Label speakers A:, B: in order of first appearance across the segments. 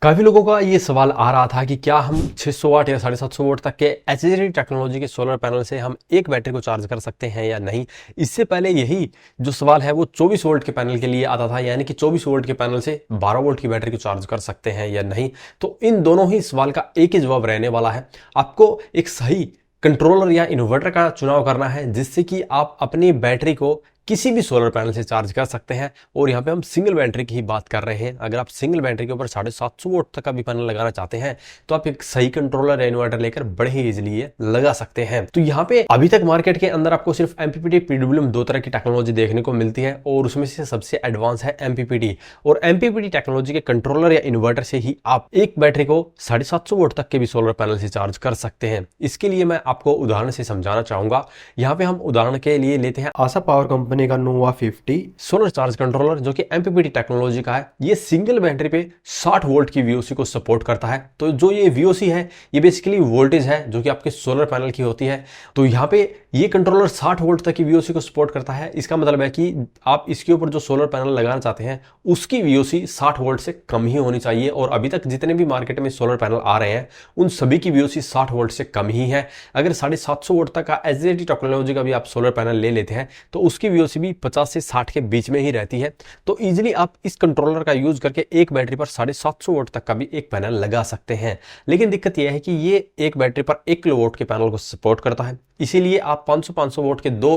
A: काफी लोगों का ये सवाल आ रहा था कि क्या हम 600 वाट या 750 वाट तक के एचएसडी टेक्नोलॉजी के सोलर पैनल से हम एक बैटरी को चार्ज कर सकते हैं या नहीं। इससे पहले यही जो सवाल है वो 24 वोल्ट के पैनल के लिए आता था, यानी कि 24 वोल्ट के पैनल से 12 वोल्ट की बैटरी को चार्ज कर सकते हैं या नहीं। तो इन दोनों ही सवाल का एक ही जवाब रहने वाला है। आपको एक सही कंट्रोलर या इन्वर्टर का चुनाव करना है जिससे कि आप अपनी बैटरी को किसी भी सोलर पैनल से चार्ज कर सकते हैं। और यहाँ पे हम सिंगल बैटरी की ही बात कर रहे हैं। अगर आप सिंगल बैटरी के ऊपर 750 वोल्ट तक का भी पैनल लगाना चाहते हैं तो आप एक सही कंट्रोलर या इन्वर्टर लेकर बड़े ही इजीली ये लगा सकते हैं। तो यहाँ पे अभी तक मार्केट के अंदर आपको सिर्फ एमपीपीटी पीडब्ल्यूएम दो तरह की टेक्नोलॉजी देखने को मिलती है और उसमें से सबसे एडवांस है एमपीपीटी। और एमपीपीटी टेक्नोलॉजी के कंट्रोलर या इन्वर्टर से ही आप एक बैटरी को 750 वोल्ट तक के भी सोलर पैनल से चार्ज कर सकते हैं। इसके लिए मैं आपको उदाहरण से समझाना चाहूंगा। यहाँ पे हम उदाहरण के लिए लेते हैं आशा पावर कंपनी का नोवा 50 सोलर चार्ज कंट्रोलर, जो कि एमपीपीटी टेक्नोलॉजी का है। ये सिंगल बैटरी पे 60 वोल्ट की वीओसी को सपोर्ट करता है। तो जो ये वीओसी है ये बेसिकली वोल्टेज है जो कि आपके सोलर पैनल की होती है। तो यहाँ पे ये कंट्रोलर 60 वोल्ट तक की वीओसी को सपोर्ट करता है। इसका मतलब है कि आप इसके ऊपर जो सोलर पैनल लगाना चाहते हैं उसकी वीओसी 60 वोल्ट से कम ही होनी चाहिए। और अभी तक जितने भी मार्केट में सोलर पैनल आ रहे हैं उन सभी की वीओसी 60 वोल्ट से कम ही है। अगर 750 वोल्ट तक का एचएसडी टेक्नोलॉजी का भी आप सोलर पैनल ले लेते हैं तो उसकी वीओसी भी 50 से 60 के बीच में ही रहती है। तो इजीली आप इस कंट्रोलर का यूज करके एक बैटरी पर 750 वोल्ट तक का भी एक पैनल लगा सकते हैं। लेकिन दिक्कत यह है कि ये एक बैटरी पर 1 किलो वोल्ट के पैनल को सपोर्ट करता है, इसीलिए आप 500 वोल्ट के दो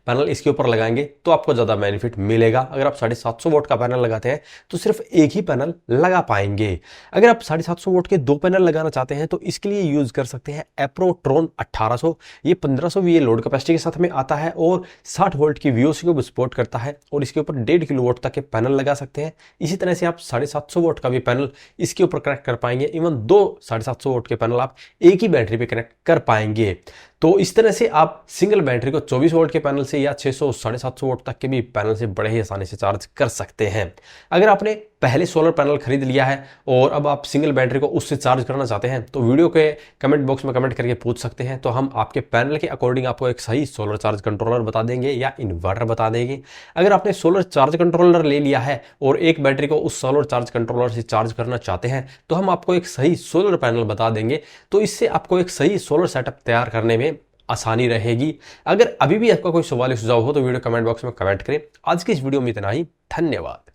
A: पैनल इसके ऊपर लगाएंगे तो आपको ज्यादा बेनिफिट मिलेगा। अगर आप 750 वोल्ट का पैनल लगाते हैं तो सिर्फ एक ही पैनल लगा पाएंगे। अगर आप 750 वोल्ट के दो पैनल लगाना चाहते हैं तो इसके लिए यूज कर सकते हैं एप्रोट्रॉन 1800। ये 1500 वीए लोड कैपेसिटी के साथ में आता है और 60 वोल्ट की वीओसी को भी सपोर्ट करता है और इसके ऊपर 1.5 किलो वोल्ट तक के पैनल लगा सकते हैं। इसी तरह से आप 750 वोल्ट का भी पैनल इसके ऊपर कनेक्ट कर पाएंगे। इवन दो 750 वोल्ट के पैनल आप एक ही बैटरी पे कनेक्ट कर पाएंगे। तो इस तरह से आप सिंगल बैटरी को 24 वोल्ट के पैनल से या 600 750 वोल्ट तक के भी पैनल से बड़े ही आसानी से चार्ज कर सकते हैं। अगर आपने पहले सोलर पैनल खरीद लिया है और अब आप सिंगल बैटरी को उससे चार्ज करना चाहते हैं तो वीडियो के कमेंट बॉक्स में कमेंट करके पूछ सकते हैं। तो हम आपके पैनल के अकॉर्डिंग आपको एक सही सोलर चार्ज कंट्रोलर बता देंगे या इन्वर्टर बता देंगे। अगर आपने सोलर चार्ज कंट्रोलर ले लिया है और एक बैटरी को उस सोलर चार्ज कंट्रोलर से चार्ज करना चाहते हैं तो हम आपको एक सही सोलर पैनल बता देंगे। तो इससे आपको एक सही सोलर सेटअप तैयार करने में आसानी रहेगी। अगर अभी भी आपका कोई सवाल या सुझाव हो तो वीडियो कमेंट बॉक्स में कमेंट करें। आज की इस वीडियो में इतना ही। धन्यवाद।